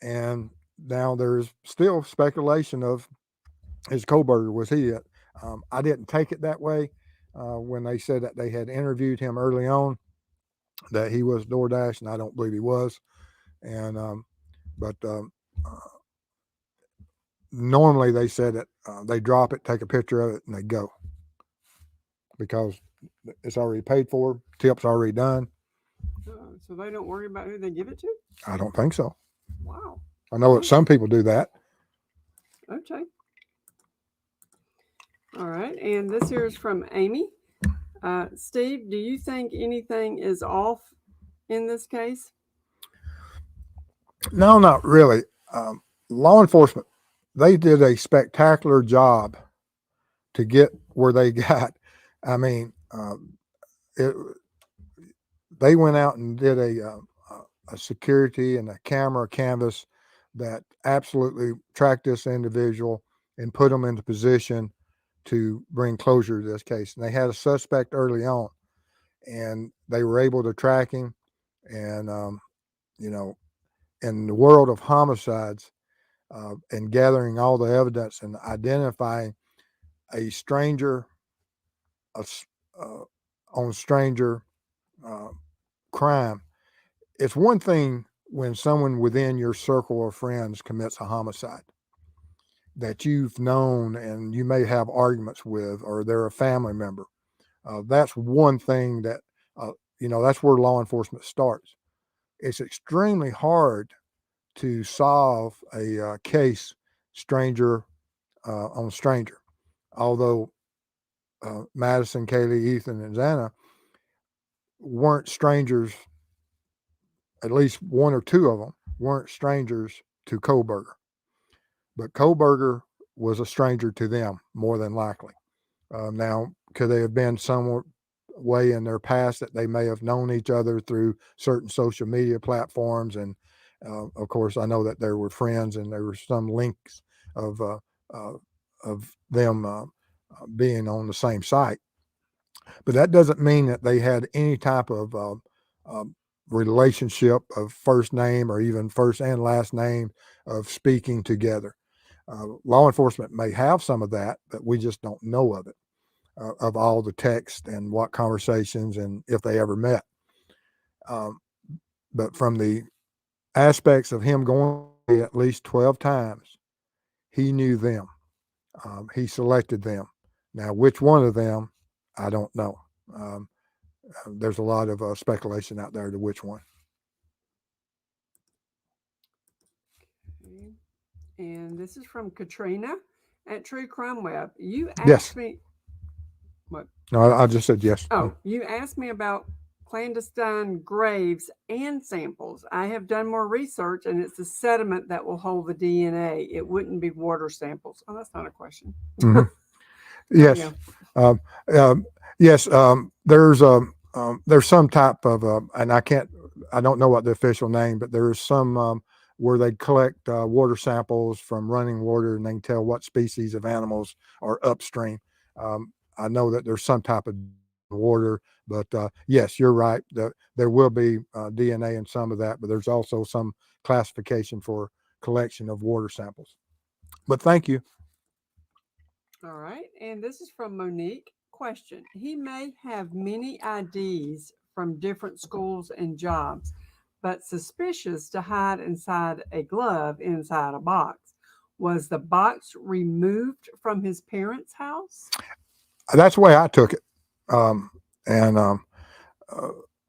and now there's still speculation of is Kohberger, was he it? I didn't take it that way when they said that they had interviewed him early on, that he was DoorDash, and I don't believe he was. And but normally they said that they drop it, take a picture of it, and they go because it's already paid for, tip's already done. So they don't worry about who they give it to? I don't think so. Wow. I know that some people do that. Okay. All right. And this here is from Amy. Steve, do you think anything is off in this case? No, not really. Law enforcement, they did a spectacular job to get where they got. I mean, they went out and did a security and a camera canvas that absolutely tracked this individual and put them into position to bring closure to this case. And they had a suspect early on, and they were able to track him. And in the world of homicides, and gathering all the evidence and identifying a stranger on stranger crime, it's one thing when someone within your circle of friends commits a homicide that you've known and you may have arguments with, or they're a family member. That's one thing that, that's where law enforcement starts. It's extremely hard to solve a case stranger on stranger. Although Madison, Kaylee, Ethan, and Xana weren't strangers, at least one or two of them weren't strangers to Kohberger. But Kohberger was a stranger to them, more than likely. Now, could they have been somewhat way in their past that they may have known each other through certain social media platforms. And of course, I know that there were friends and there were some links of them being on the same site. But that doesn't mean that they had any type of relationship of first name or even first and last name of speaking together. Law enforcement may have some of that, but we just don't know of it, of all the text and what conversations and if they ever met. But from the aspects of him going at least 12 times, he knew them. He selected them. Now, which one of them, I don't know. There's a lot of speculation out there to which one. Okay. And this is from Katrina at True Crime Web. You asked Yes. me. What? No, I just said yes. Oh, you asked me about clandestine graves and samples. I have done more research, and it's the sediment that will hold the DNA. It wouldn't be water samples. Oh, that's not a question. Mm-hmm. Yes. Yes. There's some type of, and I don't know what the official name, but there is some where they collect water samples from running water and they can tell what species of animals are upstream. I know that there's some type of water, but yes, you're right. There will be DNA in some of that, but there's also some classification for collection of water samples. But thank you. All right. And this is from Monique. Question. He may have many IDs from different schools and jobs, but suspicious to hide inside a glove inside a box. Was the box removed from his parents' house? That's the way I took it. And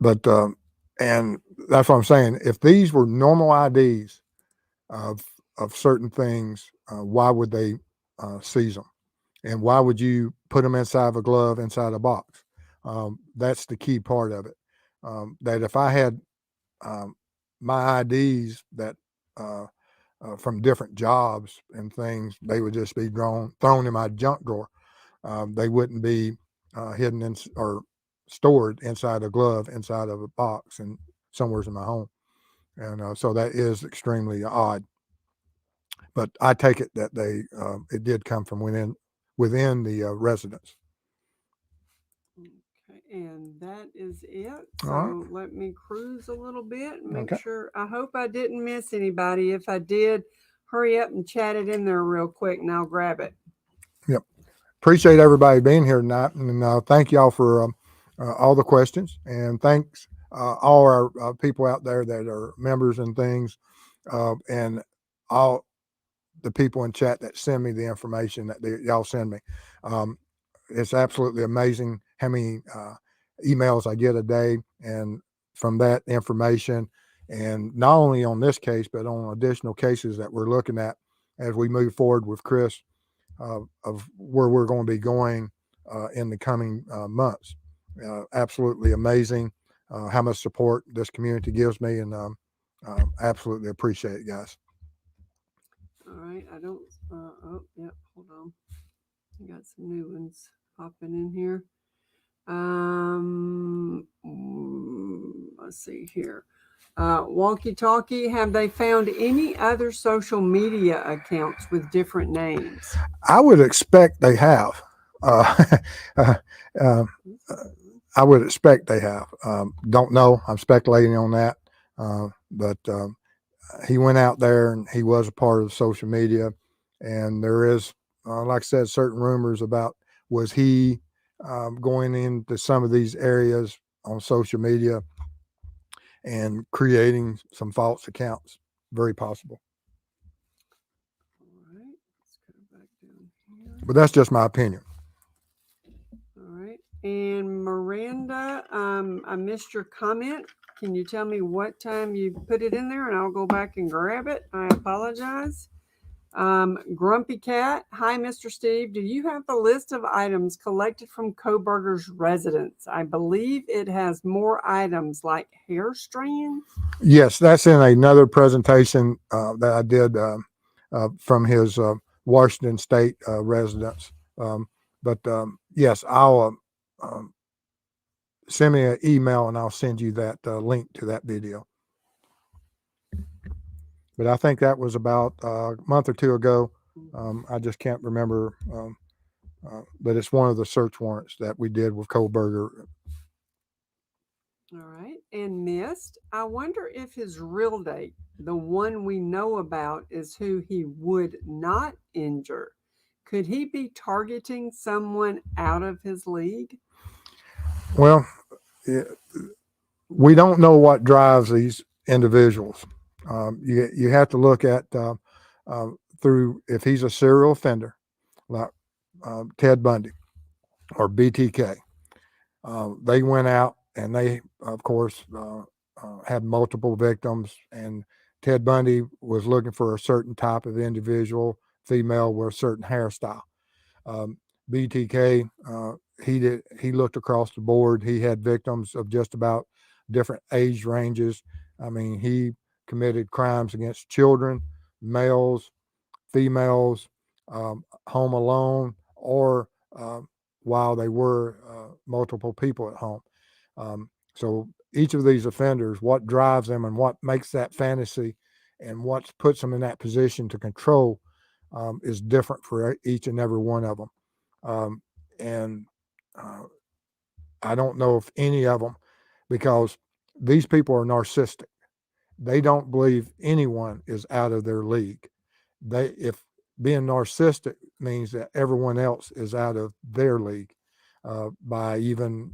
that's what I'm saying. If these were normal IDs of certain things, why would they seize them? And why would you put them inside of a glove, inside a box? That's the key part of it. That if I had my IDs that from different jobs and things, they would just be thrown in my junk drawer. They wouldn't be hidden in or stored inside a glove, inside of a box, and somewheres in my home. And so that is extremely odd. But I take it that it did come from within the residence. Okay, and that is it. So All let me cruise a little bit and make Okay. sure. I hope I didn't miss anybody. If I did, hurry up and chat it in there real quick and I'll grab it. Yep. Appreciate everybody being here tonight, and thank y'all for all the questions, and thanks all our people out there that are members and things, and all the people in chat that send me the information that y'all send me. It's absolutely amazing how many emails I get a day, and from that information, and not only on this case, but on additional cases that we're looking at as we move forward with Chris, of where we're going to be going in the coming months. Absolutely amazing how much support this community gives me, and absolutely appreciate it, guys. All right. I don't. Oh, yeah. Hold on. I got some new ones popping in here. Let's see here. Walkie Talkie, have they found any other social media accounts with different names? I would expect they have. I would expect they have. Don't know. I'm speculating on that. But he went out there and he was a part of social media. And there is, like I said, certain rumors about was he going into some of these areas on social media and creating some false accounts. Very possible. All right. Let's go back down here. But that's just my opinion. All right. And Miranda, I missed your comment. Can you tell me what time you put it in there and I'll go back and grab it? I apologize. Grumpy Cat, hi, Mr. Steve. Do you have the list of items collected from Kohberger's residence? I believe it has more items like hair strands. Yes, that's in another presentation that I did from his Washington State residence. But yes, I'll send me an email and I'll send you that link to that video. But I think that was about a month or two ago. I just can't remember, but it's one of the search warrants that we did with Kohberger. All right. And missed, I wonder if his real date, the one we know about, is who he would not injure. Could he be targeting someone out of his league? Well, we don't know what drives these individuals. You have to look at through if he's a serial offender, like Ted Bundy or BTK. They went out and they, of course, had multiple victims. And Ted Bundy was looking for a certain type of individual, female with a certain hairstyle. BTK, he looked across the board. He had victims of just about different age ranges. I mean, he committed crimes against children, males, females, home alone, or while they were multiple people at home. So each of these offenders, what drives them and what makes that fantasy and what puts them in that position to control is different for each and every one of them. And I don't know if any of them, because these people are narcissistic. They don't believe anyone is out of their league. If being narcissistic means that everyone else is out of their league by even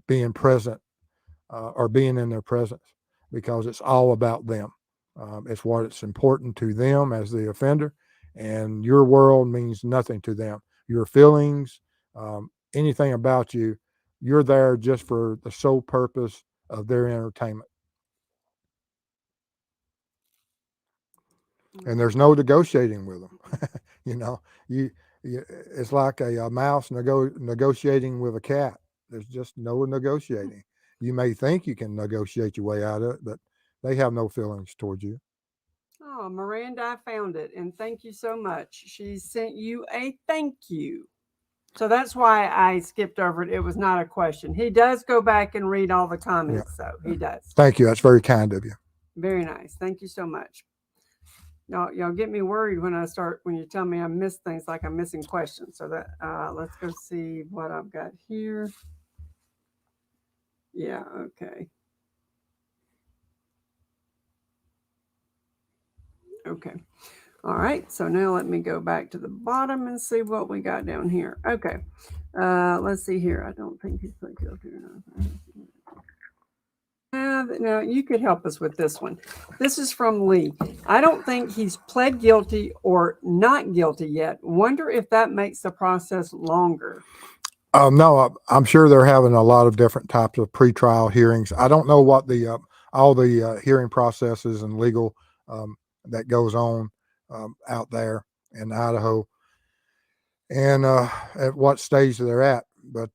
being present or being in their presence, because it's all about them. It's what's important to them as the offender, and your world means nothing to them. Your feelings, anything about you, you're there just for the sole purpose of their entertainment. And there's no negotiating with them. It's like a mouse negotiating with a cat. There's just no negotiating. You may think you can negotiate your way out of it, but they have no feelings towards you. Oh, Miranda, I found it. And thank you so much. She sent you a thank you. So that's why I skipped over it. It was not a question. He does go back and read all the comments, though. He does. Thank you. That's very kind of you. Very nice. Thank you so much. Y'all get me worried when you tell me I miss things, like I'm missing questions. So that let's go see what I've got here. Yeah, okay. Okay. All right. So now let me go back to the bottom and see what we got down here. Okay. Let's see here. I don't think he's pled guilty or not. Now, you could help us with this one. This is from Lee. I don't think he's pled guilty or not guilty yet. Wonder if that makes the process longer. No, I'm sure they're having a lot of different types of pretrial hearings. I don't know what all the hearing processes and legal that goes on out there in Idaho, and at what stage they're at. But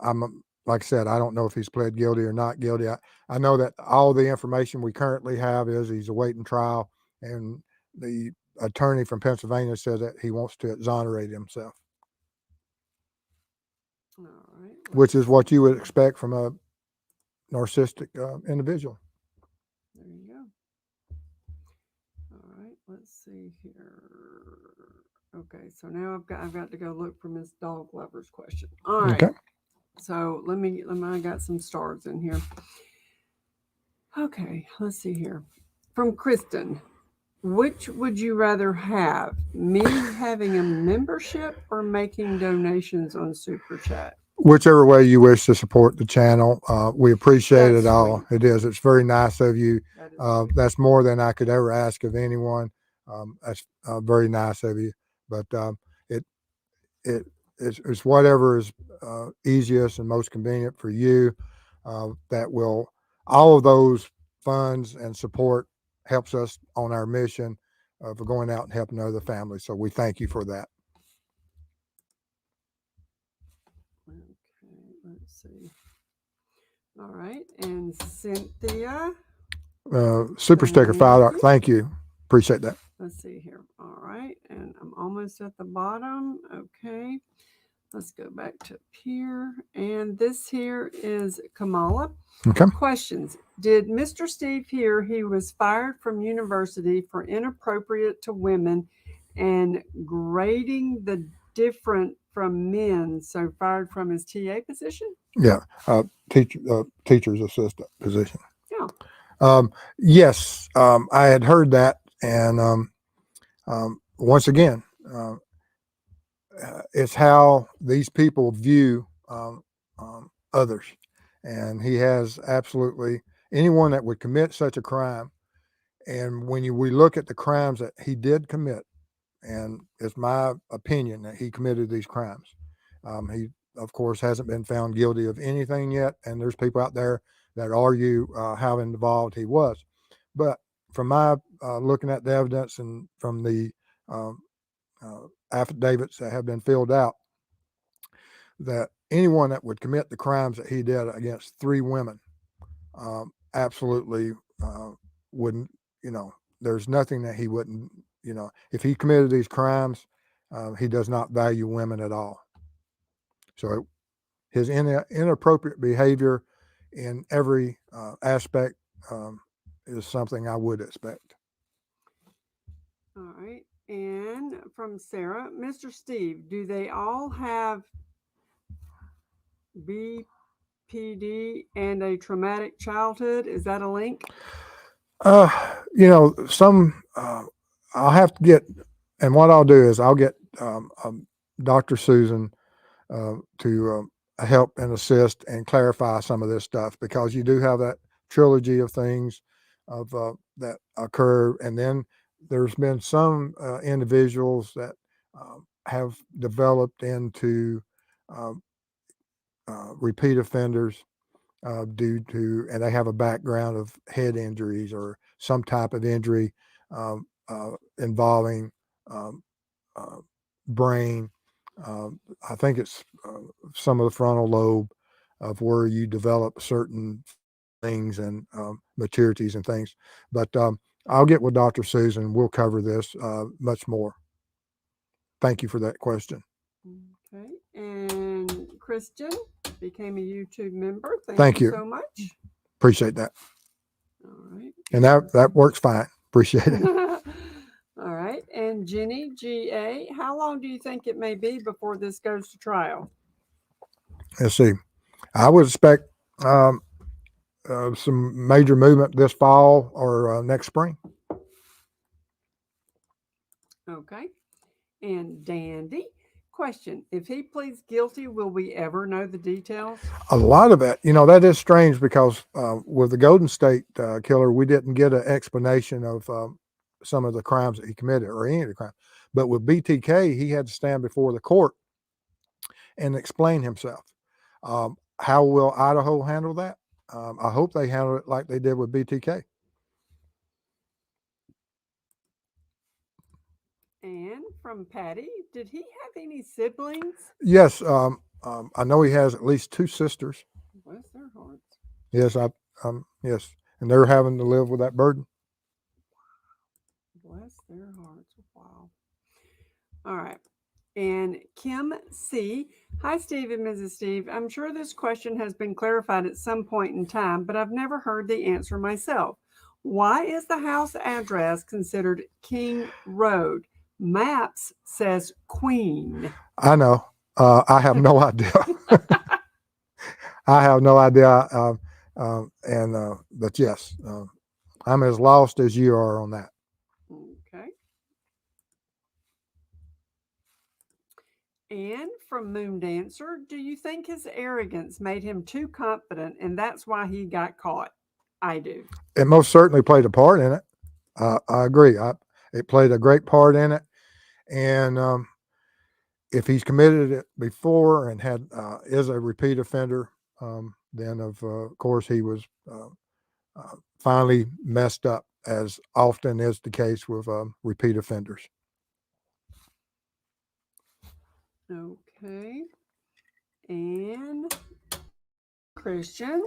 I'm like I said, I don't know if he's pled guilty or not guilty. I know that all the information we currently have is he's awaiting trial, and the attorney from Pennsylvania said that he wants to exonerate himself. All right. Which is what you would expect from a narcissistic individual. There you go. All right, let's see here. Okay, so now I've got to go look for Miss Dog Lover's question. All right. Okay. So I got some stars in here. Okay, let's see here. From Kristen, which would you rather have? Me having a membership or making donations on Super Chat? Whichever way you wish to support the channel, we appreciate it all. It is. It's very nice of you. That's more than I could ever ask of anyone. That's very nice of you. But it's whatever is easiest and most convenient for you. That will, all of those funds and support helps us on our mission for going out and helping other families. So we thank you for that. Okay, let's see. All right, and Cynthia. Super sticker $5. Thank you. Appreciate that. Let's see here. All right, and I'm almost at the bottom. Okay. Let's go back to here. And this here is Kamala. Okay. Questions. Did Mr. Steve hear he was fired from university for inappropriate to women and grading the different from men, so fired from his TA position? Yeah. Teacher's assistant position. Yeah. Yes, I had heard that. And once again, it's how these people view others. And he has absolutely anyone that would commit such a crime. And when we look at the crimes that he did commit, and it's my opinion that he committed these crimes. He, of course, hasn't been found guilty of anything yet. And there's people out there that argue how involved he was. But from my looking at the evidence and from the affidavits that have been filled out, that anyone that would commit the crimes that he did against 3 women absolutely wouldn't, there's nothing that he wouldn't, if he committed these crimes, he does not value women at all. So his inappropriate behavior in every aspect is something I would expect. All right. And from Sarah, Mr. Steve, do they all have BPD and a traumatic childhood? Is that a link? Some I'll have to get, and what I'll do is I'll get Dr. Susan to help and assist and clarify some of this stuff, because you do have that trilogy of things of that occur, and then there's been some individuals that have developed into repeat offenders due to, and they have a background of head injuries or some type of injury involving brain. I think it's some of the frontal lobe of where you develop certain things and maturities and things. But I'll get with Dr. Susan. We'll cover this much more. Thank you for that question. Okay. And Christian became a YouTube member. Thank you so much. Appreciate that. All right. And that works fine. Appreciate it. All right. And Jenny GA, how long do you think it may be before this goes to trial? Let's see. I would expect some major movement this fall or next spring. Okay. And Dandy, question. If he pleads guilty, will we ever know the details? A lot of it, that is strange, because with the Golden State killer, we didn't get an explanation of some of the crimes that he committed or any of the crimes. But with BTK, he had to stand before the court and explain himself. How will Idaho handle that? I hope they handle it like they did with BTK. And from Patty, did he have any siblings? Yes, I know he has at least 2 sisters. Bless their hearts. Yes, yes, and they're having to live with that burden. Bless their hearts. Wow. All right. And Kim C. Hi, Steve and Mrs. Steve. I'm sure this question has been clarified at some point in time, but I've never heard the answer myself. Why is the house address considered King Road? Maps says Queen. I know. I have no idea. I have no idea. But yes, I'm as lost as you are on that. Okay. And from Moon Dancer, do you think his arrogance made him too confident and that's why he got caught? I do. It most certainly played a part in it. I agree. It played a great part in it. And if he's committed it before and is a repeat offender, then of course he was finally messed up, as often is the case with repeat offenders. Okay. And Christian.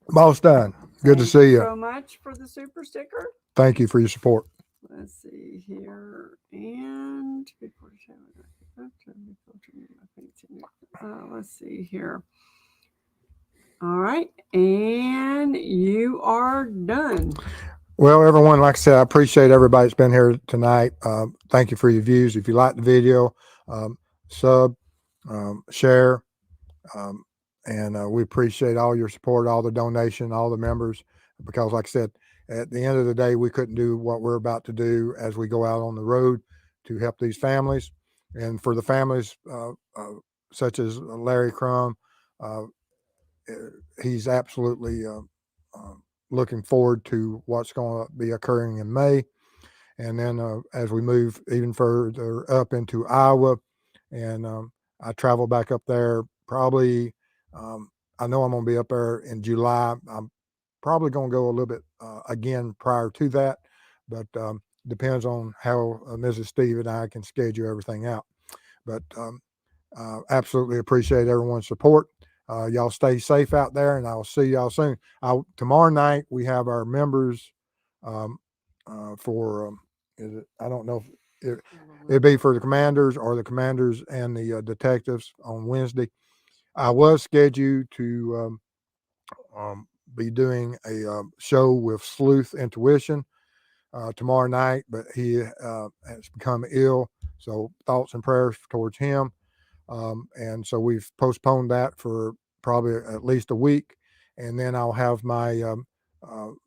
Most done. Good to see you. So much for the super sticker. Thank you for your support. Let's see here. And Let's see here. All right, and you are done. Well, everyone, like I said, I appreciate everybody that's been here tonight. Thank you for your views. If you like the video, sub, share, um, and we appreciate all your support, all the donation, all the members, because like I said, at the end of the day, we couldn't do what we're about to do as we go out on the road to help these families. And for the families such as Larry Crum, he's absolutely looking forward to what's going to be occurring in May. And then as we move even further up into Iowa, and I travel back up there probably, I know I'm going to be up there in July. I'm probably going to go a little bit again prior to that, but depends on how Mrs. Steve and I can schedule everything out. But absolutely appreciate everyone's support. Y'all stay safe out there, and I'll see y'all soon. Tomorrow night we have our members for is it? I don't know if it'd be for the commanders or the commanders and the detectives on Wednesday. I was scheduled to be doing a show with Sleuth Intuition tomorrow night, but he has become ill. So thoughts and prayers towards him. And so we've postponed that for probably at least a week. And then I'll have my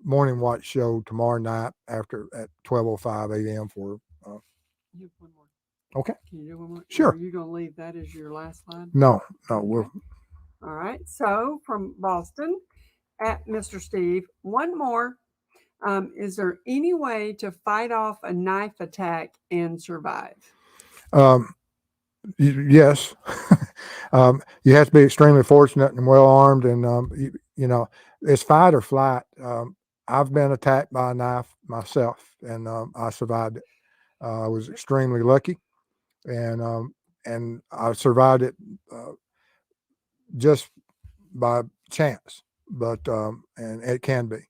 morning watch show tomorrow night at 12:05 a.m. for. You have one more. Okay. Can you do one more? Sure. Are you going to leave that as your last slide? No, Okay. we'll. All right. So from Boston at Mr. Steve, one more. Is there any way to fight off a knife attack and survive? Yes. You have to be extremely fortunate and well armed, and you know, it's fight or flight. I've been attacked by a knife myself, and I survived it. I was extremely lucky, and I survived it just by chance. But and it can be.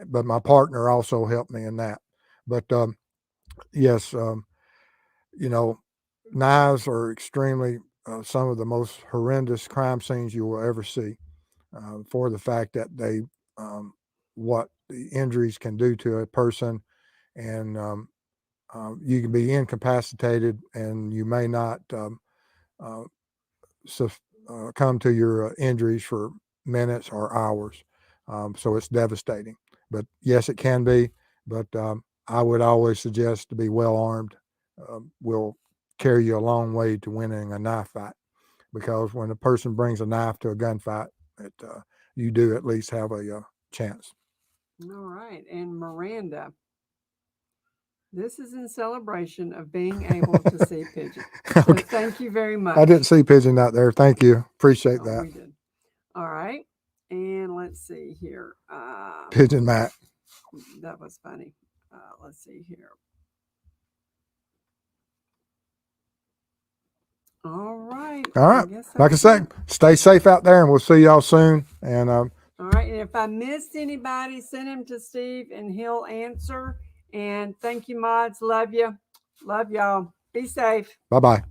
But my partner also helped me in that. But yes, you know, knives are extremely some of the most horrendous crime scenes you will ever see, for the fact that they what the injuries can do to a person, and you can be incapacitated, and you may not uh, come to your injuries for minutes or hours. So it's devastating. But yes, it can be. But I would always suggest to be well armed. Will carry you a long way to winning a knife fight, because when a person brings a knife to a gunfight, you do at least have a chance. All right. And Miranda, this is in celebration of being able to see Pigeon. So Okay. thank you very much. I didn't see Pigeon out there. Thank you. Appreciate Oh, that. we did. All right. And let's see here. Pigeon Matt. That was funny. Let's see here. All right. All right. Like I said, stay safe out there, and we'll see y'all soon. And all right. And if I missed anybody, send him to Steve and he'll answer. And thank you, mods. Love you. Love y'all. Be safe. Bye-bye.